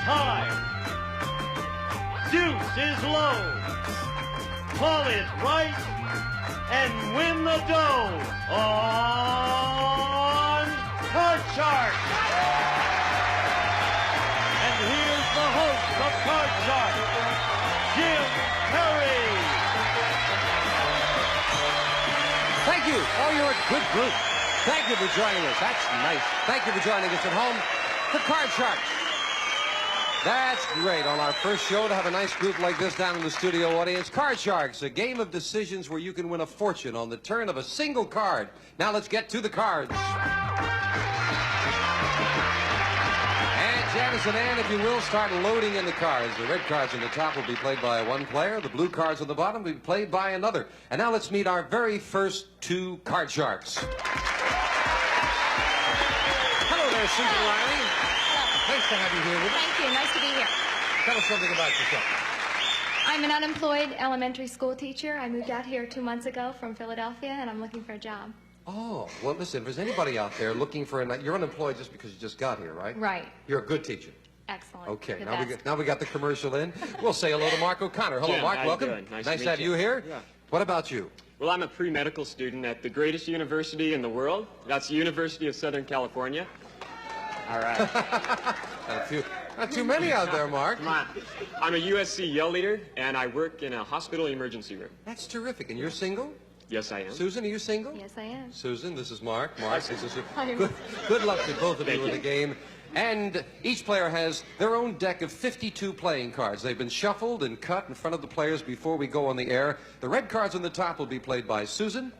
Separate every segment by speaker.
Speaker 1: high. Deuce is low. Call it right and win the dough on Card Shark. And here's the host of Card Shark, Jim Perry.
Speaker 2: Thank you. Oh, you're a good group. Thank you for joining us. That's nice. Thank you for joining us at home for Card Sharks. That's great. On our first show to have a nice group like this down in the studio audience. Card Sharks, a game of decisions where you can win a fortune on the turn of a single card. Now let's get to the cards. And Janice and Ann, if you will, start loading in the cards. The red cards on the top will be played by one player. The blue cards on the bottom will be played by another. And now let's meet our very first two Card Sharks. Hello there, Susan Riley. Nice to have you here with us.
Speaker 3: Thank you. Nice to be here.
Speaker 2: Tell us something about yourself.
Speaker 3: I'm an unemployed elementary school teacher. I moved out here 2 months ago from Philadelphia, and I'm looking for a job.
Speaker 2: Oh, well, listen, if there's anybody out there looking for you're unemployed just because you just got here, right?
Speaker 3: Right.
Speaker 2: You're a good teacher.
Speaker 3: Excellent.
Speaker 2: Okay,
Speaker 3: The
Speaker 2: now we got the commercial in. We'll say hello to Mark O'Connor. Hello,
Speaker 4: Jim,
Speaker 2: Mark.
Speaker 4: how you
Speaker 2: Welcome.
Speaker 4: doing? Nice
Speaker 2: to
Speaker 4: to
Speaker 2: have
Speaker 4: meet
Speaker 2: you
Speaker 4: you.
Speaker 2: here.
Speaker 4: Yeah.
Speaker 2: What about you?
Speaker 4: Well, I'm a pre-medical student at the greatest university in the world. That's the University of Southern California. All right.
Speaker 2: Not too many out there, Mark.
Speaker 4: Come on. I'm a USC Yell leader, and I work in a hospital emergency room.
Speaker 2: That's terrific. And you're single?
Speaker 4: Yes, I am.
Speaker 2: Susan, are you single?
Speaker 3: Yes, I am.
Speaker 2: Susan, this is Mark. Mark, this is
Speaker 3: Hi.
Speaker 2: good luck to both of you
Speaker 4: Thank
Speaker 2: in the
Speaker 4: you.
Speaker 2: game. And each player has their own deck of 52 playing cards. They've been shuffled and cut in front of the players before we go on the air. The red cards on the top will be played by Susan.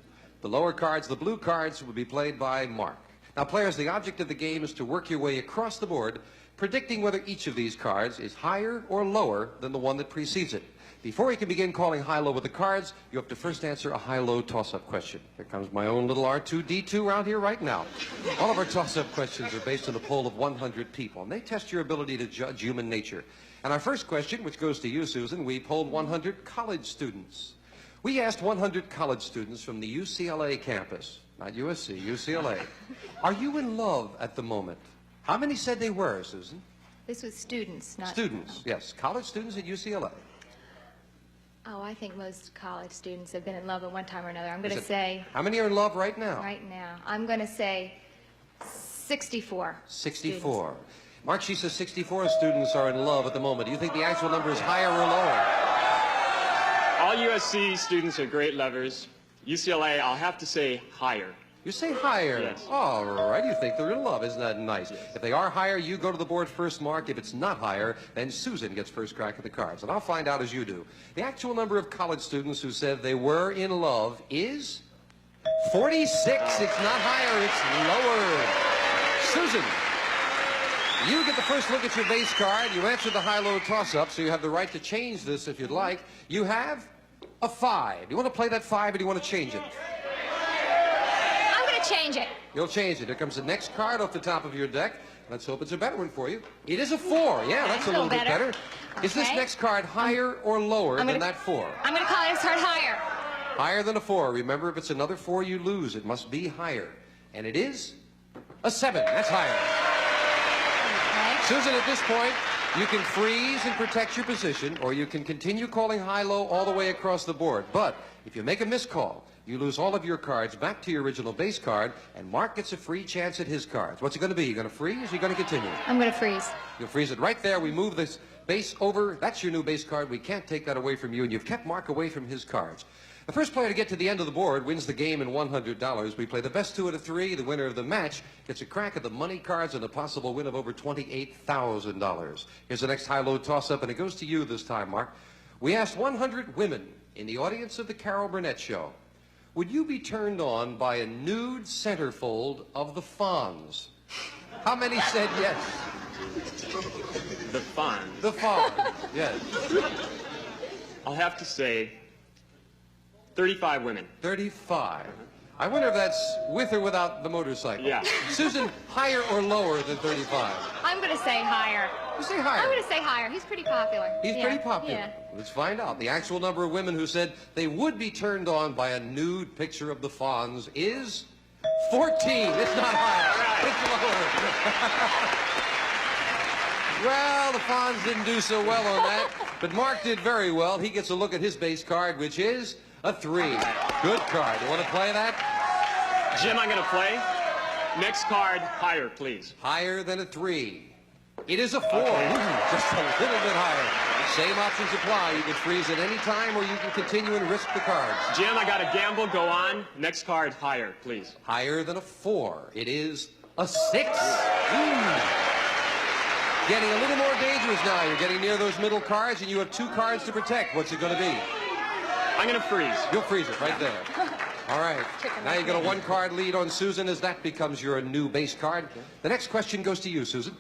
Speaker 2: The lower cards, the blue cards, will be played by Mark. Now, players, the object of the game is to work your way across the board, predicting whether each of these cards is higher or lower than the one that precedes it. Before you can begin calling high-low with the cards, you have to first answer a high-low toss-up question. Here comes my own little R2-D2 around here right now. All of our toss-up questions are based on a poll of 100 people, and they test your ability to judge human nature. And our first question, which goes to you, Susan, we polled 100 college students. We asked 100 college students from the UCLA campus, not USC, UCLA, are you in love at the moment? How many said they were, Susan?
Speaker 3: This was students, not...
Speaker 2: Students, yes. College students at UCLA.
Speaker 3: Oh, I think most college students have been in love at one time or another. I'm going to say...
Speaker 2: How many are in love right now?
Speaker 3: Right now. I'm going to say 64.
Speaker 2: 64.
Speaker 3: Students.
Speaker 2: Mark, she says 64 students are in love at the moment. Do you think the actual number is higher or lower?
Speaker 4: All USC students are great lovers. UCLA, I'll have to say higher.
Speaker 2: You say higher.
Speaker 4: Yes.
Speaker 2: All right, you think they're in love. Isn't that nice?
Speaker 4: Yes.
Speaker 2: If they are higher, you go to the board first, Mark. If it's not higher, then Susan gets first crack at the cards. And I'll find out as you do. The actual number of college students who said they were in love is 46. It's not higher, it's lower. Susan, you get the first look at your base card. You answer the high-low toss-up, so you have the right to change this if you'd like. You have a 5. You want to play that 5 or do you want to change it?
Speaker 3: Change it.
Speaker 2: You'll change it. Here comes the next card off the top of your deck. Let's hope it's a better one for you. It is a 4. Yeah, that's a little bit better. Is this next card higher or lower than that 4?
Speaker 3: I'm going to call this card higher.
Speaker 2: Higher than a 4. Remember, if it's another 4, you lose. It must be higher. And it is a 7. That's higher.
Speaker 3: Okay.
Speaker 2: Susan, at this point, you can freeze and protect your position, or you can continue calling high-low all the way across the board. But if you make a miscall, you lose all of your cards back to your original base card, and Mark gets a free chance at his cards. What's it going to be? You going to freeze or you going to continue?
Speaker 3: I'm going to freeze.
Speaker 2: You'll freeze it right there. We move this base over. That's your new base card. We can't take that away from you, and you've kept Mark away from his cards. The first player to get to the end of the board wins the game in $100. We play the best 2 out of 3. The winner of the match gets a crack at the money cards and a possible win of over $28,000. Here's the next high-low toss-up, and it goes to you this time, Mark. We asked 100 women in the audience of the Carol Burnett Show, would you be turned on by a nude centerfold of the Fonz? How many said yes?
Speaker 4: The fun.
Speaker 2: The Fonz, yes.
Speaker 4: I'll have to say 35 women.
Speaker 2: 35. I wonder if that's with or without the motorcycle.
Speaker 4: Yeah.
Speaker 2: Susan, higher or lower than 35?
Speaker 3: I'm going to say higher.
Speaker 2: You say higher.
Speaker 3: I'm going to say higher. He's pretty popular.
Speaker 2: He's pretty popular.
Speaker 3: Yeah.
Speaker 2: Let's find out. The actual number of women who said they would be turned on by a nude picture of the Fonz is 14. It's not higher. It's lower. Well, the Fonz didn't do so well on that, but Mark did very well. He gets a look at his base card, which is a 3. Good card. You want to play that?
Speaker 4: Jim, I'm going to play. Next card, higher, please.
Speaker 2: Higher than a 3. It is a 4. Just a little bit higher. Same options apply. You can freeze at any time, or you can continue and risk the cards.
Speaker 4: Jim, I got a gamble. Go on. Next card, higher, please.
Speaker 2: Higher than a 4. It is a 6. Getting a little more dangerous now. You're getting near those middle cards, and you have 2 cards to protect. What's it going to be?
Speaker 4: I'm going to freeze.
Speaker 2: You'll freeze it right there. All right. Now you got a 1-card lead on Susan as that becomes your new base card. The next question goes to you, Susan.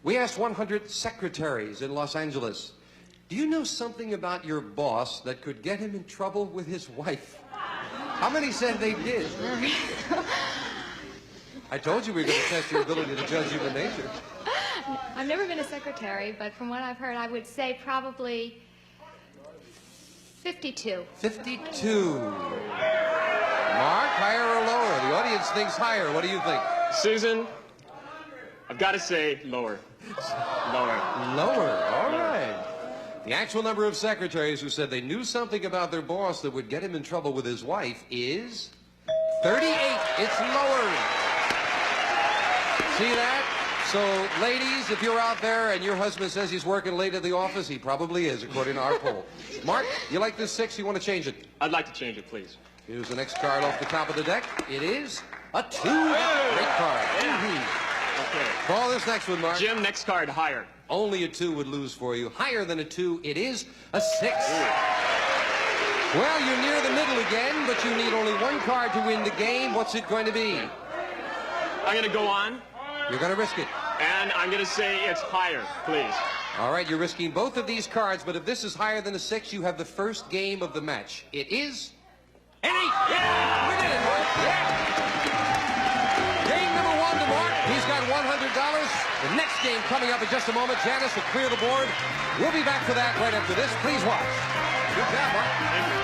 Speaker 2: We asked 100 secretaries in Los Angeles, do you know something about your boss that could get him in trouble with his wife? How many said they did? I told you we were going to test your ability to judge human nature.
Speaker 3: I've never been a secretary, but from what I've heard, I would say probably 52.
Speaker 2: 52. Mark, higher or lower? The audience thinks higher. What do you think?
Speaker 4: Susan, I've got to say lower. Lower.
Speaker 2: Lower. All right. The actual number of secretaries who said they knew something about their boss that would get him in trouble with his wife is 38. It's lower. See that? So, ladies, if you're out there and your husband says he's working late at the office, he probably is, according to our poll. Mark, you like this 6? You want to change it?
Speaker 4: I'd like to change it, please.
Speaker 2: Here's the next card off the top of the deck. It is a 2. Great card.
Speaker 4: Okay.
Speaker 2: Call this next one, Mark.
Speaker 4: Jim, next card, higher.
Speaker 2: Only a 2 would lose for you. Higher than a 2, it is a 6. Well, you're near the middle again, but you need only 1 card to win the game. What's it going to be?
Speaker 4: I'm going to go on.
Speaker 2: You're going to risk it.
Speaker 4: And I'm going to say it's higher, please.
Speaker 2: All right, you're risking both of these cards, but if this is higher than a 6, you have the first game of the match. It is an 8. Yeah! We did it, Mark. Yeah! Game number 1 to Mark. He's got $100. The next game coming up in just a moment. Janice will clear the board. We'll be back for that right after this. Please watch. Good job, Mark.
Speaker 4: Thank you.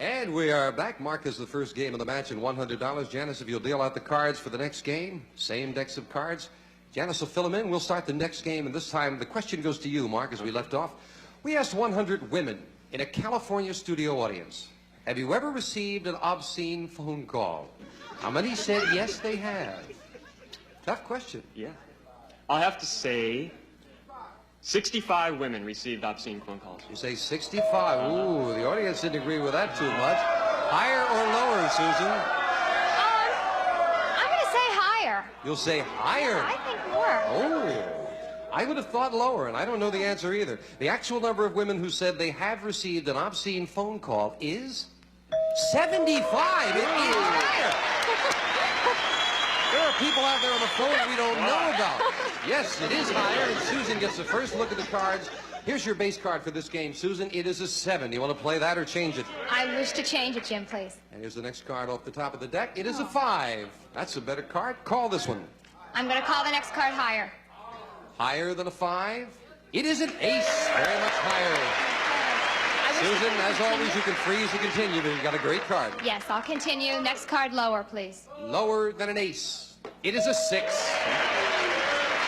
Speaker 2: And we are back. Mark has the first game of the match and $100. Janice, if you'll deal out the cards for the next game, same decks of cards. Janice will fill them in. We'll start the next game, and this time the question goes to you, Mark, as we left off. We asked 100 women in a California studio audience, have you ever received an obscene phone call? How many said yes, they have? Tough question.
Speaker 4: Yeah. I'll have to say 65 women received obscene phone calls.
Speaker 2: You say 65. Ooh, the audience didn't agree with that too much. Higher or lower, Susan?
Speaker 3: I'm going to say higher.
Speaker 2: You'll say higher.
Speaker 3: I think more.
Speaker 2: Oh, I would have thought lower, and I don't know the answer either. The actual number of women who said they have received an obscene phone call is 75. It is higher. There are people out there on the phone we don't know about. Yes, it is higher, and Susan gets the first look at the cards. Here's your base card for this game, Susan. It is a 7. You want to play that or change it?
Speaker 3: I wish to change it, Jim, please.
Speaker 2: And here's the next card off the top of the deck. It is a 5. That's a better card. Call this one.
Speaker 3: I'm going to call the next card higher.
Speaker 2: Higher than a 5? It is an ace. Very much higher. Susan, as always, you can freeze or continue, but you've got a great card.
Speaker 3: Yes, I'll continue. Next card lower, please.
Speaker 2: Lower than an ace. It is a 6.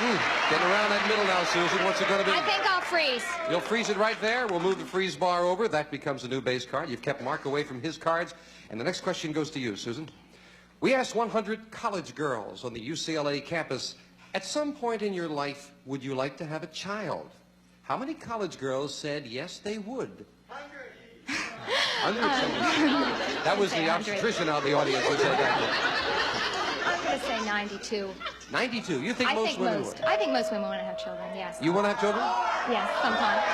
Speaker 2: Getting around that middle now, Susan. What's it going to be?
Speaker 3: I think I'll freeze.
Speaker 2: You'll freeze it right there. We'll move the freeze bar over. That becomes a new base card. You've kept Mark away from his cards. And the next question goes to you, Susan. We asked 100 college girls on the UCLA campus, at some point in your life, would you like to have a child? How many college girls said yes, they would? 100. That was the obstetrician out in the audience who said that.
Speaker 3: I'm going to say 92.
Speaker 2: 92. You think most women would?
Speaker 3: I think most women want to have children, yes.
Speaker 2: You want to have children?
Speaker 3: Yes, sometimes.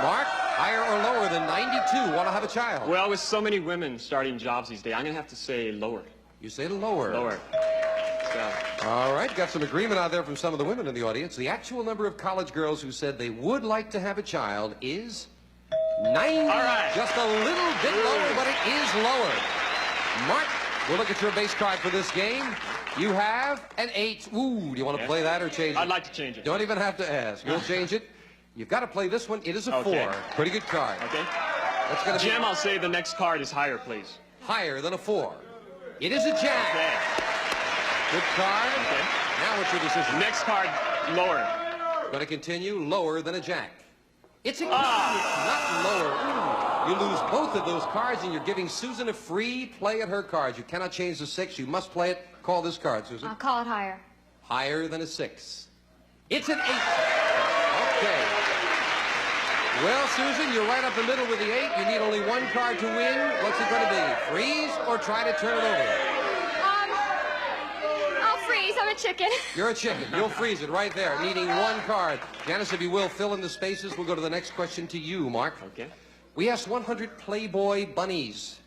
Speaker 2: Mark, higher or lower than 92? Want to have a child?
Speaker 4: Well, with so many women starting jobs these days, I'm going to have to say lower.
Speaker 2: You say lower.
Speaker 4: Lower. So.
Speaker 2: All right, got some agreement out there from some of the women in the audience. The actual number of college girls who said they would like to have a child is 90. All
Speaker 4: right.
Speaker 2: Just a little bit lower, but it is lower. Mark, we'll look at your base card for this game. You have an 8. Ooh, do you want to play that or change it?
Speaker 4: I'd like to change it.
Speaker 2: Don't even have to ask. You'll change it. You've got to play this one. It is a 4. Pretty good card.
Speaker 4: Okay.
Speaker 2: That's going to be
Speaker 4: Jim, I'll say the next card is higher, please.
Speaker 2: higher than a 4. It is a jack.
Speaker 4: Okay.
Speaker 2: Good card.
Speaker 4: Okay.
Speaker 2: Now what's your decision?
Speaker 4: Next card, lower.
Speaker 2: Going to continue lower than a jack. It's a not lower. Ooh. You lose both of those cards, and you're giving Susan a free play at her cards. You cannot change the 6. You must play it. Call this card, Susan.
Speaker 3: I'll call it higher.
Speaker 2: Higher than a 6. It's an 8. Okay. Well, Susan, you're right up the middle with the 8. You need only one card to win. What's it going to be? Freeze or try to turn it over?
Speaker 3: I'll freeze. I'm a chicken.
Speaker 2: You're a chicken. You'll freeze it right there, needing one card. Janice, if you will, fill in the spaces. We'll go to the next question to you, Mark.
Speaker 4: Okay.
Speaker 2: We asked 100 Playboy bunnies.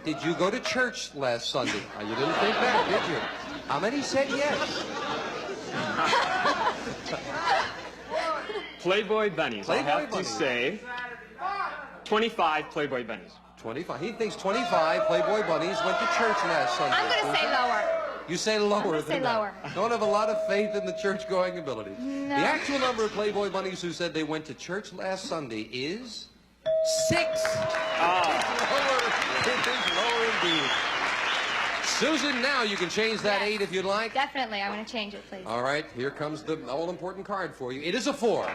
Speaker 2: Did you go to church last Sunday? You didn't think that, did you? How many said yes?
Speaker 4: Playboy bunnies.
Speaker 2: Playboy
Speaker 4: I'll have
Speaker 2: bunnies.
Speaker 4: to say 25 Playboy bunnies.
Speaker 2: 25. He thinks 25 Playboy bunnies went to church last Sunday.
Speaker 3: I'm going to say lower.
Speaker 2: You say lower
Speaker 3: I'm gonna
Speaker 2: than
Speaker 3: say
Speaker 2: that.
Speaker 3: lower.
Speaker 2: Don't have a lot of faith in the church-going ability.
Speaker 3: No.
Speaker 2: The actual number of Playboy bunnies who said they went to church last Sunday is 6. Lower. It is lower indeed. Susan, now you can change that 8 if you'd like.
Speaker 3: Definitely. I'm going to change it, please.
Speaker 2: All right, here comes the all-important card for you. It is a 4.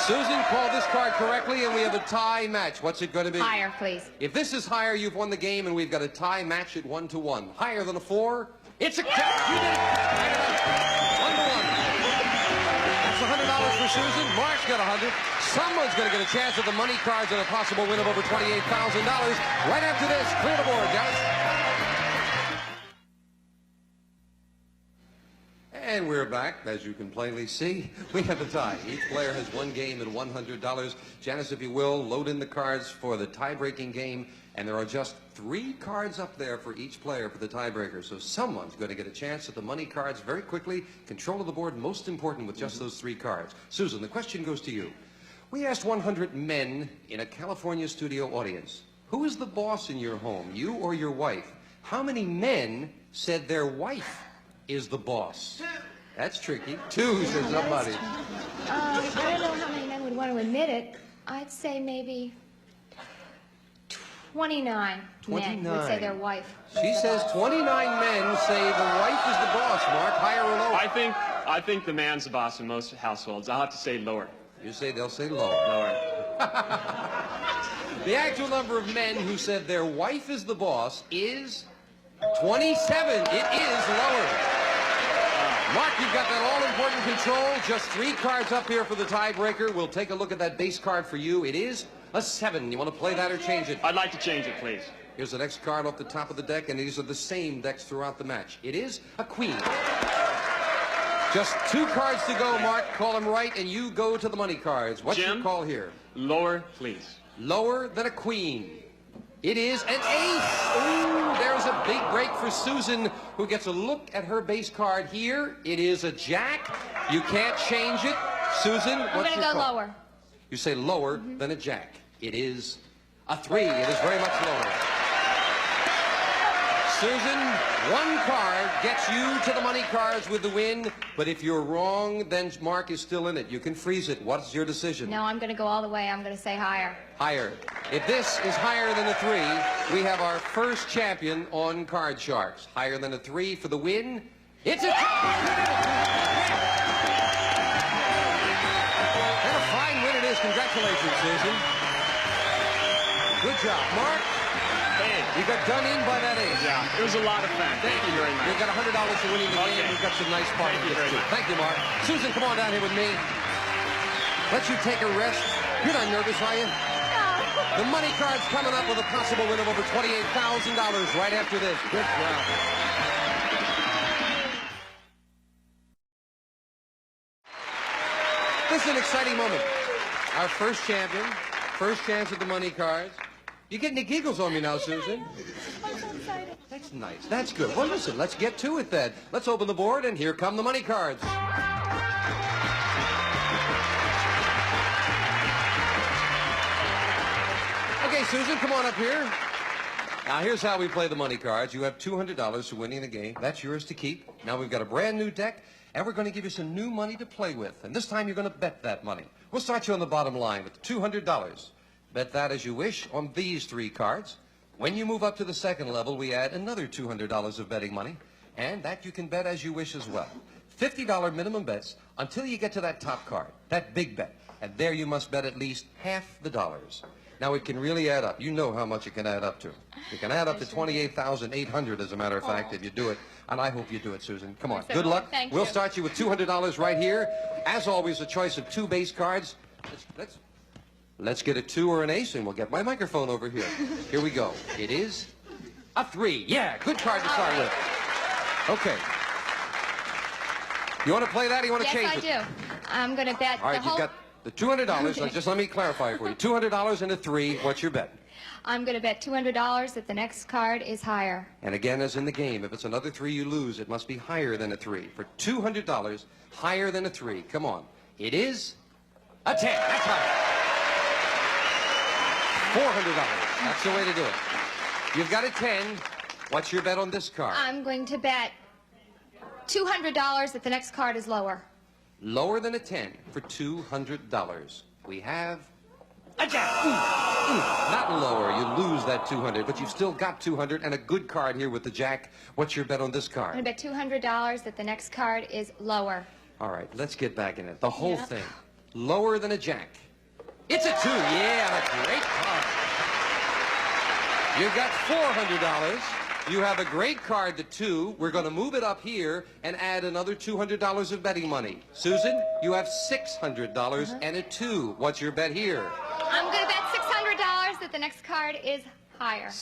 Speaker 2: Susan called this card correctly, and we have a tie match. What's it going to be?
Speaker 3: Higher, please.
Speaker 2: If this is higher, you've won the game, and we've got a tie match at 1-1. Higher than a 4, it's a catch. You did it. 1-1. That's $100 for Susan. Mark's got 100. Someone's going to get a chance at the money cards and a possible win of over $28,000. Right after this, clear the board, guys. And we're back. As you can plainly see, we have a tie. Each player has one game at $100. Janice, if you will, load in the cards for the tie-breaking game. And there are just 3 cards up there for each player for the tiebreaker. So someone's going to get a chance at the money cards very quickly. Control of the board, most important with just those 3 cards. Susan, the question goes to you. We asked 100 men in a California studio audience, who is the boss in your home, you or your wife? How many men said their wife is the boss? That's tricky. 2, said somebody.
Speaker 3: I don't know how many men would want to admit it. I'd say maybe 29 men would say their wife.
Speaker 2: She says 29 men say the wife is the boss, Mark. Higher or lower?
Speaker 4: I think the man's the boss in most households. I'll have to say lower.
Speaker 2: You say they'll say lower.
Speaker 4: Lower.
Speaker 2: The actual number of men who said their wife is the boss is 27. It is lower. Mark, you've got that all-important control. Just 3 cards up here for the tiebreaker. We'll take a look at that base card for you. It is a 7. You want to play that or change it?
Speaker 4: I'd like to change it, please.
Speaker 2: Here's the next card off the top of the deck, and these are the same decks throughout the match. It is a queen. Just 2 cards to go, Mark. Call them right, and you go to the money cards. What's
Speaker 4: Jim,
Speaker 2: your call here?
Speaker 4: Lower, please.
Speaker 2: Lower than a queen. It is an ace. Ooh, there's a big break for Susan, who gets a look at her base card here. It is a jack. You can't change it. Susan,
Speaker 3: I'm
Speaker 2: what's
Speaker 3: going to
Speaker 2: your
Speaker 3: go
Speaker 2: call?
Speaker 3: lower.
Speaker 2: You say lower than a jack. It is a 3. It is very much lower. Susan, 1 card gets you to the money cards with the win, but if you're wrong, then Mark is still in it. You can freeze it. What's your decision?
Speaker 3: No, I'm going to go all the way. I'm going to say higher.
Speaker 2: Higher. If this is higher than a 3, we have our first champion on Card Sharks. Higher than a 3 for the win. It's a... And a fine win it is. Congratulations, Susan. Good job. Mark,
Speaker 4: Hey.
Speaker 2: you got done in by that ace.
Speaker 4: Yeah, it was a lot of fun. Thank you very much.
Speaker 2: You've got $100 for winning the game. We've got some nice parties.
Speaker 4: Thank you very much.
Speaker 2: Thank you, Mark. Susan, come on down here with me. Let you take a rest. You're not nervous, are you?
Speaker 3: No.
Speaker 2: The money card's coming up with a possible win of over $28,000 right after this. Good job. This is an exciting moment. Our first champion, first chance at the money cards. You're getting the giggles on me now, Susan.
Speaker 3: I'm so excited.
Speaker 2: That's nice. That's good. Well, listen, let's get to it then. Let's open the board, and here come the money cards. Okay, Susan, come on up here. Now, here's how we play the money cards. You have $200 for winning the game. That's yours to keep. Now, we've got a brand new deck, and we're going to give you some new money to play with. And this time, you're going to bet that money. We'll start you on the bottom line with $200. Bet that as you wish on these 3 cards. When you move up to the second level, we add another $200 of betting money. And that you can bet as you wish as well. $50 minimum bets until you get to that top card, that big bet. And there you must bet at least half the dollars. Now, it can really add up. You know how much it can add up to. It can add up to $28,800, as a matter of fact, if you do it. And I hope you do it, Susan. Come on. Good luck. We'll start you with $200 right here. As always, a choice of 2 base cards. Let's get a 2 or an ace, and we'll get my microphone over here. Here we go. It is a 3. Yeah, good card to start with. Okay. You want to play that or you want to change it?
Speaker 3: Yes, I do. I'm going to bet
Speaker 2: All right, you've got the $200. Now, just let me clarify for you. $200 and a 3. What's your bet?
Speaker 3: I'm going to bet $200 that the next card is higher.
Speaker 2: And again, as in the game, if it's another 3 you lose, it must be higher than a 3. For $200, higher than a 3. Come on. It is a 10. That's higher. $400. That's the way to do it. You've got a 10. What's your bet on this card?
Speaker 3: I'm going to bet $200 that the next card is lower.
Speaker 2: Lower than a 10 for $200. We have a jack. Not lower. You lose that 200, but you've still got 200 and a good card here with the jack. What's your bet on this card?
Speaker 3: I'm going to bet $200 that the next card is lower.
Speaker 2: All right, let's get back in it. The whole thing. Lower than a jack. It's a 2. Yeah, a great card. You've got $400. You have a great card, the 2. We're going to move it up here and add another $200 of betting money. Susan, you have $600 and a 2. What's your bet here?
Speaker 3: I'm going to bet $600 that the next card is higher.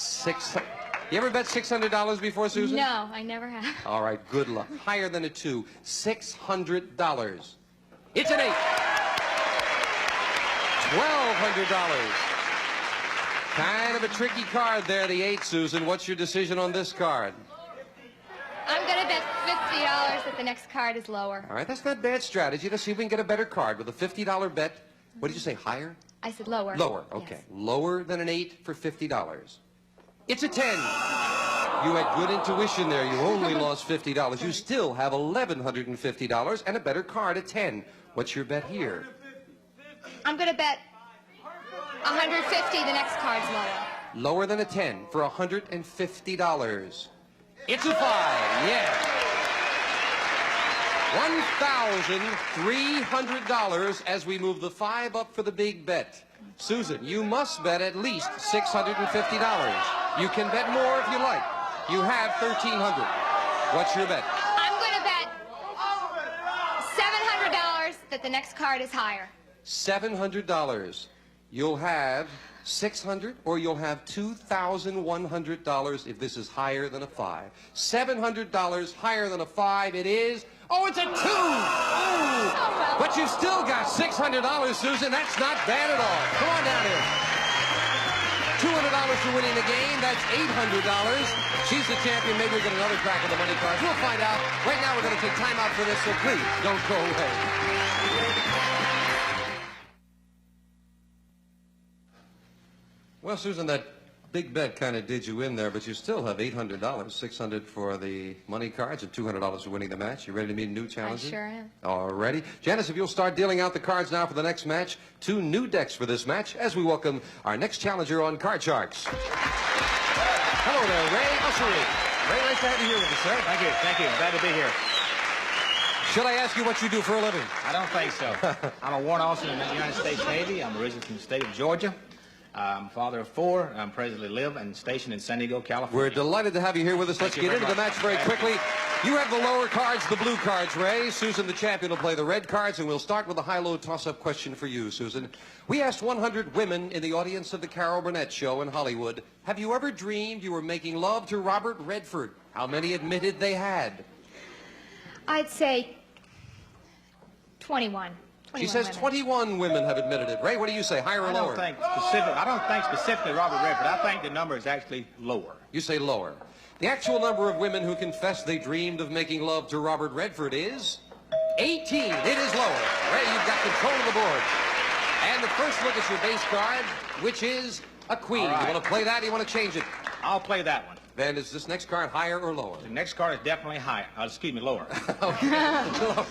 Speaker 2: You ever bet $600 before, Susan?
Speaker 3: No, I never have.
Speaker 2: All right, good luck. Higher than a 2. $600. It's an 8. $1,200. Kind of a tricky card there, the 8, Susan. What's your decision on this card?
Speaker 3: I'm going to bet $50 that the next card is lower.
Speaker 2: All right, that's not bad strategy. Let's see if we can get a better card with a $50 bet. What did you say, higher?
Speaker 3: I said lower.
Speaker 2: Lower, okay.
Speaker 3: Yes.
Speaker 2: Lower than an 8 for $50. It's a 10. You had good intuition there. You only lost $50. You still have $1,150 and a better card at 10. What's your bet here?
Speaker 3: I'm going to bet $150 the next card's lower.
Speaker 2: Lower than a 10 for $150. It's a 5, yeah. $1,300 as we move the 5 up for the big bet. Susan, you must bet at least $650. You can bet more if you like. You have $1,300. What's your bet?
Speaker 3: I'm going to bet $700 that the next card is higher.
Speaker 2: $700. You'll have $600 or you'll have $2,100 if this is higher than a 5. $700 higher than a 5 it is. Oh, it's a 2! Oh, but you've still got $600, Susan. That's not bad at all. Come on down here. $200 for winning the game. That's $800. She's the champion. Maybe we'll get another crack at the money cards. We'll find out. Right now we're going to take time out for this, so please don't go away. Well, Susan, that big bet kind of did you in there, but you still have $800, $600 for the money cards and $200 for winning the match. You ready to meet a new challenger?
Speaker 3: I sure am.
Speaker 2: All righty. Janice, if you'll start dealing out the cards now for the next match. 2 new decks for this match as we welcome our next challenger on Card Sharks. Hello there, Ray Ussery. Ray, nice to have you here with us, sir.
Speaker 5: Thank you. Thank you. Glad to be here.
Speaker 2: Should I ask you what you do for a living?
Speaker 5: I don't think so. I'm a warrant officer in the United States Navy. I'm originally from the state of Georgia. I'm father of 4. I'm presently live and stationed in San Diego, California.
Speaker 2: We're delighted to have you here with us. Let's get into the match very quickly. You have the lower cards, the blue cards, Ray. Susan, the champion, will play the red cards, and we'll start with a high-low toss-up question for you, Susan. We asked 100 women in the audience of the Carol Burnett Show in Hollywood, have you ever dreamed you were making love to Robert Redford? How many admitted they had?
Speaker 3: I'd say 21.
Speaker 2: She says 21 women have admitted it. Ray, what do you say, higher or lower?
Speaker 5: I don't think specifically Robert Redford. I think the number is actually lower.
Speaker 2: You say lower. The actual number of women who confessed they dreamed of making love to Robert Redford is 18. It is lower. Ray, you've got control of the board. And the first look at your base card, which is a queen.
Speaker 5: Right.
Speaker 2: You want to play that or you want to change it?
Speaker 5: I'll play that one.
Speaker 2: Then is this next card higher or lower?
Speaker 5: The next card is definitely higher. Excuse me, lower.
Speaker 2: Okay.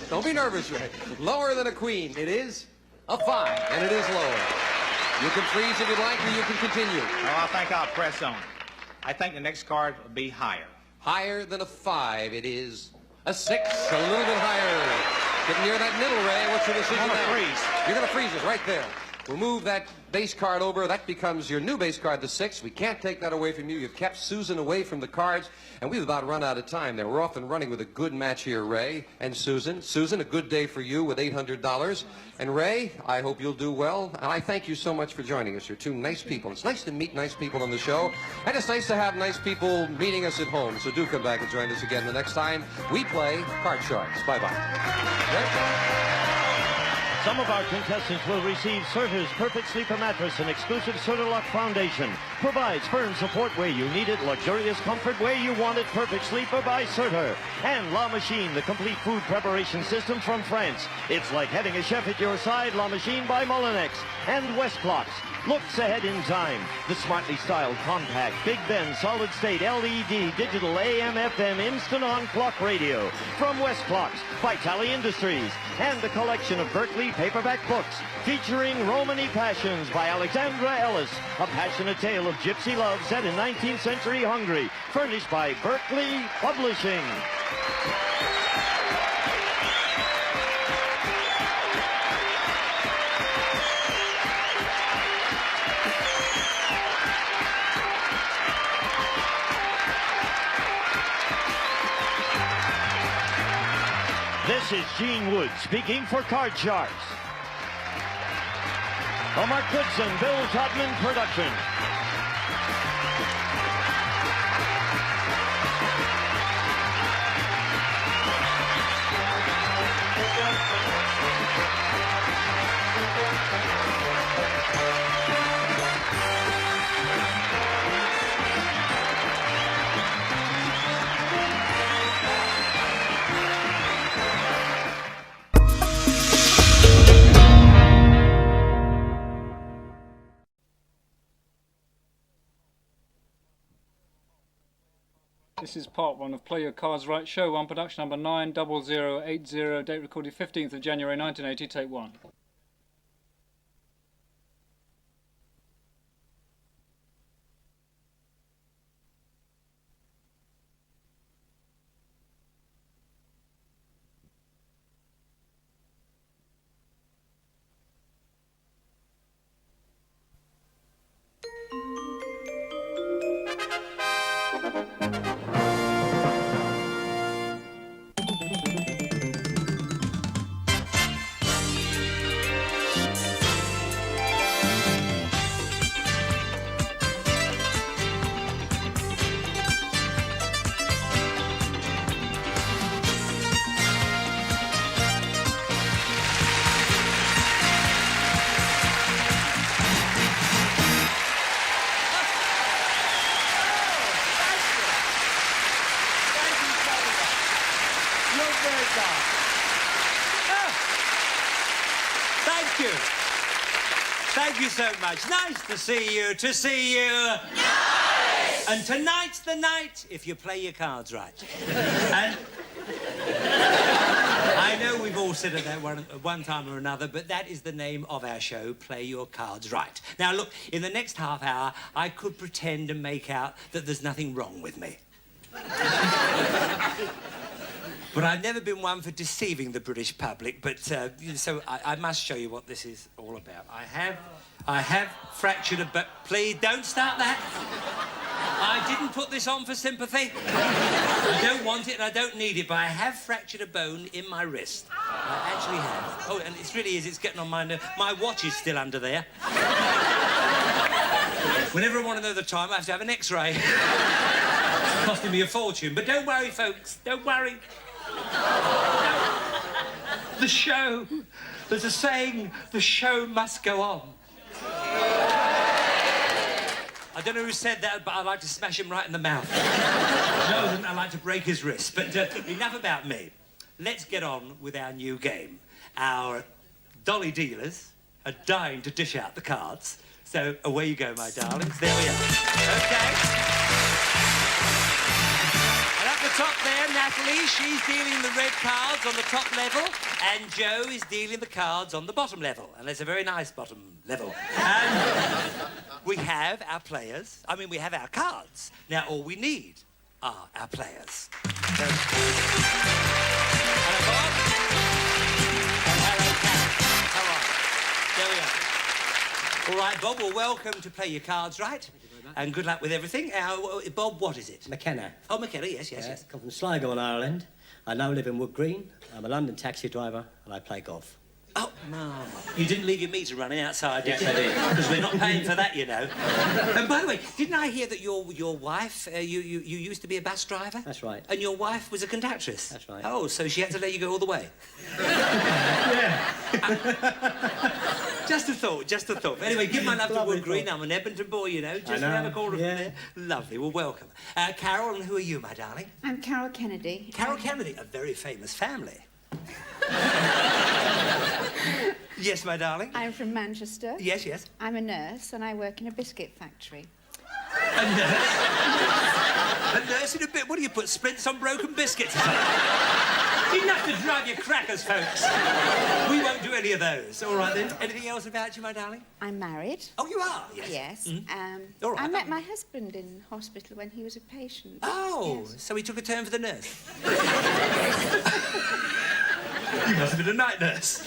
Speaker 2: Don't be nervous, Ray. Lower than a queen. It is a 5, and it is lower. You can freeze if you'd like, or you can continue.
Speaker 5: No, I think I'll press on. I think the next card will be higher.
Speaker 2: Higher than a 5. It is a 6. A little bit higher. Getting near that middle, Ray. What's your decision now?
Speaker 6: Freeze.
Speaker 2: You're going to freeze it right there. We'll move that base card over. That becomes your new base card, the 6. We can't take that away from you. You've kept Susan away from the cards, and we've about run out of time there. We're off and running with a good match here, Ray and Susan. Susan, a good day for you with $800. And Ray, I hope you'll do well. And I thank you so much for joining us. You're two nice people. It's nice to meet nice people on the show, and it's nice to have nice people meeting us at home. So do come back and join us again the next time we play Card Sharks. Bye-bye.
Speaker 1: Some of our contestants will receive Serta's Perfect Sleeper Mattress, an exclusive Serta-Lock foundation. Provides firm support where you need it, luxurious comfort where you want it. Perfect Sleeper by Serta. And La Machine, the complete food preparation system from France. It's like having a chef at your side. La Machine by Molinex. And West Clocks. Looks ahead in time. The smartly styled compact Big Ben solid state LED digital AM FM instant on clock radio from West Clocks, Vitale Industries, and the collection of Berkeley paperback books featuring Romany Passions by Alexandra Ellis, a passionate tale of gypsy love set in 19th century Hungary, furnished by Berkeley Publishing. This is Gene Wood speaking for Card Sharks. A Mark Goodson, Bill Todman production.
Speaker 7: This is part 1 of Play Your Cards Right, show 1, production number 90080, date recorded 15th of January 1980, take 1.
Speaker 8: Thank you so much. Nice to see you, Nice! And tonight's the night if you play your cards right. And I know we've all said it at one time or another, but that is the name of our show, Play Your Cards Right. Now, look, in the next half hour, I could pretend and make out that there's nothing wrong with me. But I've never been one for deceiving the British public, but so I must show you what this is all about. I have fractured a bone. Please don't start that. I didn't put this on for sympathy. I don't want it and I don't need it, but I have fractured a bone in my wrist. I actually have. Oh, and it really is, it's getting on my nerve. My watch is still under there. Whenever I want to know the time, I have to have an X-ray. It's costing me a fortune, but don't worry, folks, don't worry. The show, there's a saying, the show must go on. I don't know who said that, but I'd like to smash him right in the mouth. No, I'd like to break his wrist. But enough about me. Let's get on with our new game. Our dolly dealers are dying to dish out the cards. So away you go, my darlings. There we are. Okay. And at the top there, Natalie, she's dealing the red cards on the top level, and Joe is dealing the cards on the bottom level. And it's a very nice bottom level. And we have our players. I mean, we have our cards. Now, all we need are our players. And a Bob. And hello, Karen. How are you? There we are. All right, Bob, well, welcome to Play Your Cards Right. Thank you very much. And good luck with everything. Bob, what is it?
Speaker 6: McKenna.
Speaker 8: Oh, McKenna, yes.
Speaker 6: Come from Sligo in Ireland. I now live in Wood Green. I'm a London taxi driver and I play golf.
Speaker 8: Oh, no. You didn't leave your meter running outside, did you?
Speaker 6: Yes, I did.
Speaker 8: Because we're not paying for that, you know. And by the way, didn't I hear that your wife, you used to be a bus driver?
Speaker 6: That's right.
Speaker 8: And your wife was a conductress?
Speaker 6: That's right.
Speaker 8: Oh, so she had to let you go all the way?
Speaker 6: Yeah.
Speaker 8: Just a thought. Anyway, give my love to
Speaker 6: Lovely
Speaker 8: Wood Green.
Speaker 6: thought.
Speaker 8: I'm an Edmonton boy, you know. Just
Speaker 6: know,
Speaker 8: around the corner
Speaker 6: yeah.
Speaker 8: from there. Lovely. Well, welcome. Carol, and who are you, my darling?
Speaker 9: I'm Carol Kennedy.
Speaker 8: Carol Kennedy, a very famous family. Yes, my darling?
Speaker 9: I'm from Manchester.
Speaker 8: Yes.
Speaker 9: I'm a nurse and I work in a biscuit factory.
Speaker 8: A nurse? A nurse in a bit? What do you put, splints on broken biscuits or something? Enough to drive your crackers, folks. We won't do any of those. All right, then. Anything else about you, my darling?
Speaker 9: I'm married.
Speaker 8: Oh, you are? Yes.
Speaker 9: Yes.
Speaker 8: Mm-hmm. All right.
Speaker 9: I met my husband in hospital when he was a patient.
Speaker 8: Oh,
Speaker 9: Yes.
Speaker 8: so he took a turn for the nurse. You must have been a night nurse.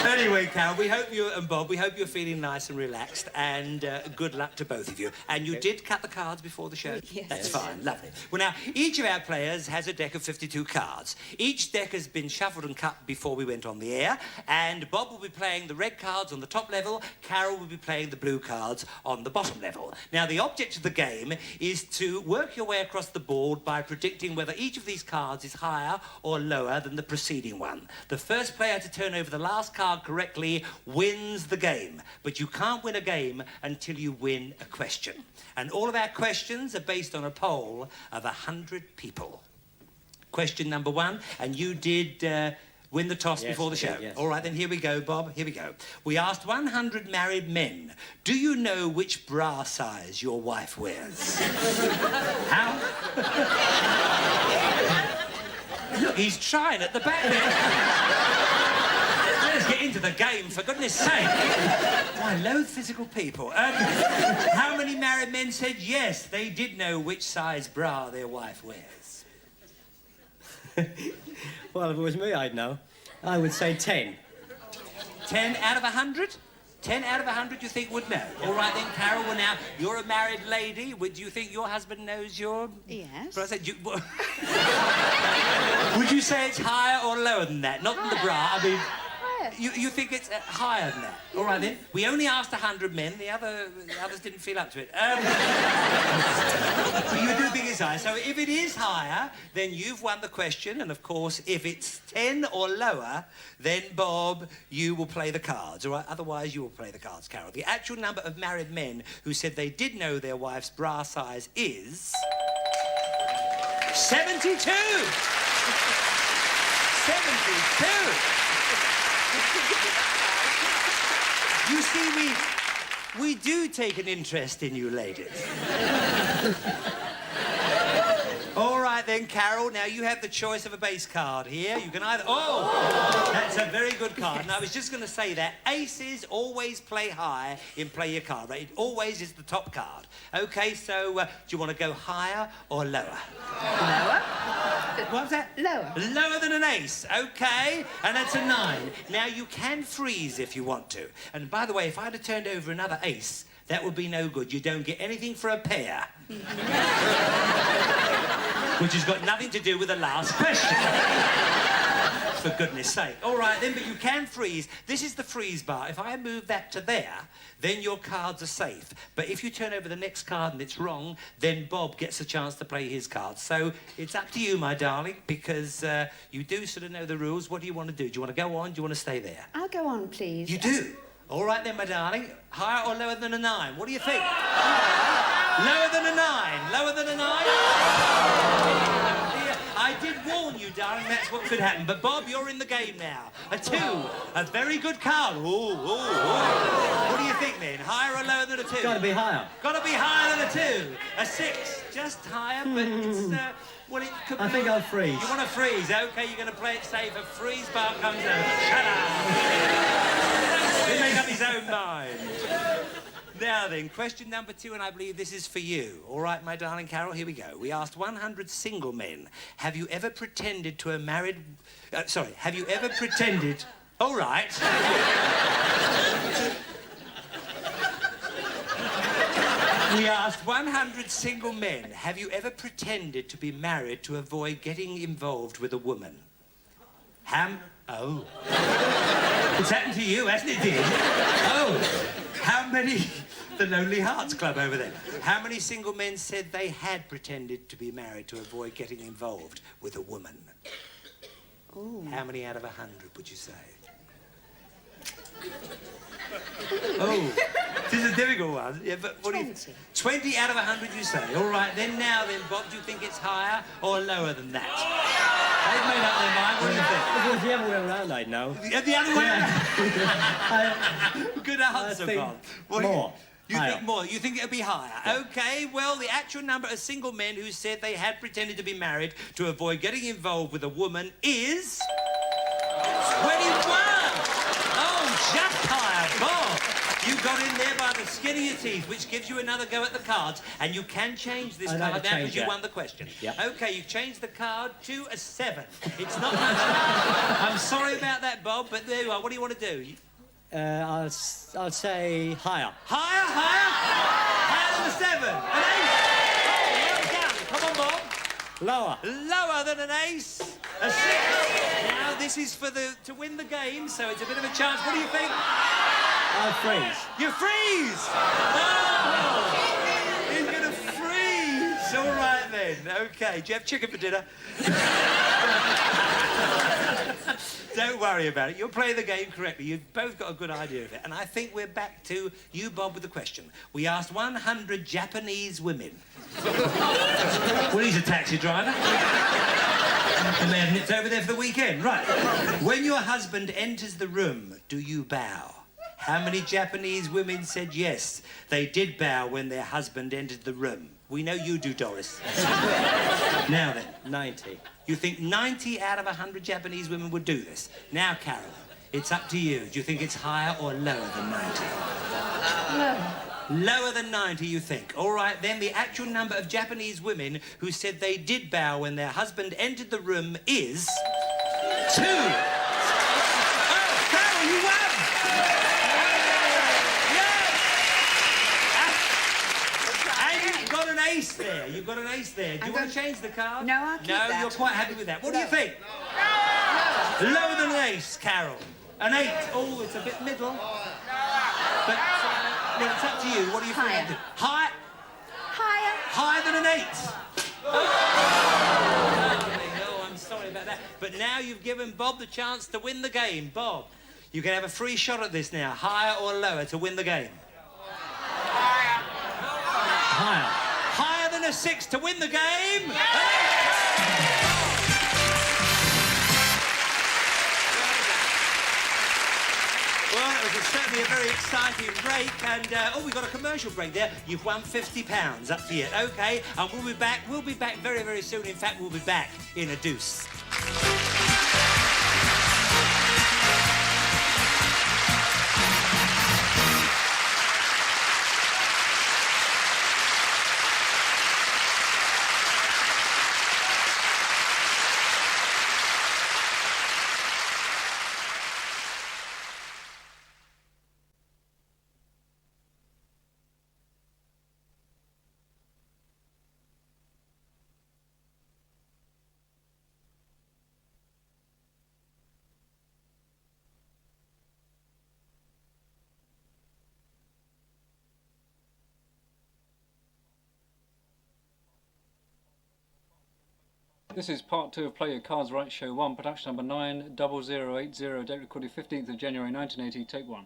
Speaker 8: Anyway, Carol, we hope you and Bob, we hope you're feeling nice and relaxed, and good luck to both of you. And you did cut the cards before the show?
Speaker 9: Yes.
Speaker 8: That's fine, lovely. Well, now, each of our players has a deck of 52 cards. Each deck has been shuffled and cut before we went on the air, and Bob will be playing the red cards on the top level, Carol will be playing the blue cards on the bottom level. Now, the object of the game is to work your way across the board by predicting whether each of these cards is higher or lower than the preceding one. The first player to turn over the last card correctly wins the game. But you can't win a game until you win a question. And all of our questions are based on a poll of 100 people. Question number 1, and you did win the toss before the show.
Speaker 6: Yes.
Speaker 8: All right, then here we go, Bob. Here we go. We asked 100 married men, do you know which bra size your wife wears? How? Look, he's trying at the back there. Let's get into the game, for goodness sake. I loathe physical people. How many married men said yes, they did know which size bra their wife wears?
Speaker 6: Well, if it was me, I'd know. I would say 10.
Speaker 8: 10 out of 100? 10 out of 100 you think would know? All right then, Carol, well now, you're a married lady. Would you think your husband knows your...
Speaker 9: Yes.
Speaker 8: Bra size? Would you say it's higher or lower than that? Not than the bra, I mean... You think it's higher than that? All right, then. We only asked 100 men. The others didn't feel up to it. You do think it's higher. So if it is higher, then you've won the question. And, of course, if it's 10 or lower, then, Bob, you will play the cards, all right? Otherwise, you will play the cards, Carol. The actual number of married men who said they did know their wife's bra size is... 72! 72! You see, we do take an interest in you ladies. All right then, Carol, now you have the choice of a base card here. You can either... Oh! That's a very good card. And I was just going to say that aces always play high in Play Your Card Right. It always is the top card. OK, so do you want to go higher or lower?
Speaker 9: Lower.
Speaker 8: What's that?
Speaker 9: Lower.
Speaker 8: Lower than an ace, OK. And that's a 9. Now, you can freeze if you want to. And by the way, if I'd have turned over another ace, that would be no good. You don't get anything for a pair. Which has got nothing to do with the last question. For goodness sake. All right, then, but you can freeze. This is the freeze bar. If I move that to there, then your cards are safe. But if you turn over the next card and it's wrong, then Bob gets a chance to play his cards. So it's up to you, my darling, because you do sort of know the rules. What do you want to do? Do you want to go on? Do you want to stay there?
Speaker 9: I'll go on, please.
Speaker 8: You do? All right then, my darling. Higher or lower than a 9? What do you think? Lower than a 9? Lower than a 9? I did warn you, darling, that's what could happen. But, Bob, you're in the game now. A 2. A very good card. Ooh, ooh, ooh. What do you think, then? Higher or lower than a 2?
Speaker 6: Got to be higher.
Speaker 8: Got to be higher than a 2. A 6. Just higher, but it's... well, it could
Speaker 6: I think I'll freeze.
Speaker 8: You want to freeze? OK, you're going to play it safe. A freeze bar comes out. Shut up. He made up his own mind. Now then, question number 2, and I believe this is for you. All right, my darling Carol, here we go. We asked 100 single men, have you ever pretended to a married... have you ever pretended... All right. We asked 100 single men, have you ever pretended to be married to avoid getting involved with a woman? Oh. It's happened to you, hasn't it, dear? Oh. How many... The Lonely Hearts Club over there. How many single men said they had pretended to be married to avoid getting involved with a woman?
Speaker 9: Ooh.
Speaker 8: How many out of 100 would you say? Oh, this is a difficult one. Yeah, but what
Speaker 9: 20.
Speaker 8: do you... 20 out of 100, you say. All right, then, Bob, do you think it's higher or lower than that? They've made up their mind. What do you think?
Speaker 6: It was the other way around, I know.
Speaker 8: The other way around? Good answer, Bob.
Speaker 6: More.
Speaker 8: You think more? You think it'll be higher? Yeah. OK, well, the actual number of single men who said they had pretended to be married to avoid getting involved with a woman is... 21! Oh, just higher, Bob. You got in there by the skin of your teeth, which gives you another go at the cards, and you can change this card now because you won the question.
Speaker 6: Yep.
Speaker 8: OK, you've changed the card to a 7. It's not much. I'm sorry about that, Bob, but there you are. What do you want to do?
Speaker 6: I'll say higher.
Speaker 8: Higher, higher? Higher than a 7. An ace. Oh, come on, Bob.
Speaker 6: Lower.
Speaker 8: Lower than an ace. A 6. Now, this is for to win the game, so it's a bit of a chance. What do you think?
Speaker 6: I'll freeze.
Speaker 8: You freeze! Oh! He's going to freeze. All right, then. OK. Do you have chicken for dinner? Don't worry about it. You'll play the game correctly. You've both got a good idea of it. And I think we're back to you, Bob, with the question. We asked 100 Japanese women. Well, he's a taxi driver. The man nipped over there for the weekend. Right. When your husband enters the room, do you bow? How many Japanese women said yes, they did bow when their husband entered the room? We know you do, Doris. Now then.
Speaker 6: 90.
Speaker 8: You think 90 out of 100 Japanese women would do this? Now, Carol, it's up to you. Do you think it's higher or lower than 90?
Speaker 9: Lower.
Speaker 8: Lower than 90, you think? All right, then the actual number of Japanese women who said they did bow when their husband entered the room is... 2. Oh, Carol, you won! Ace there. You've got an ace there. Do you want to change the card?
Speaker 9: No, I'll keep that.
Speaker 8: No, you're quite happy with that. What do you think? Lower than an ace, Carol. An 8. Oh, it's a bit middle. But, well, it's up to you. What do you think?
Speaker 9: Higher.
Speaker 8: Higher?
Speaker 9: Higher.
Speaker 8: Higher than an 8. Oh, I'm sorry about that. But now you've given Bob the chance to win the game. Bob, you can have a free shot at this now. Higher or lower to win the game?
Speaker 6: Higher.
Speaker 8: Higher than a 6 to win the game. Well, it was certainly a very exciting break, and we've got a commercial break there. You've won £50. Up to you. OK, and we'll be back. We'll be back very, very soon. In fact, we'll be back in a deuce.
Speaker 7: This is part 2 of Play Your Cards Right Show 1, production number 90080, date recorded 15th of January 1980, take 1.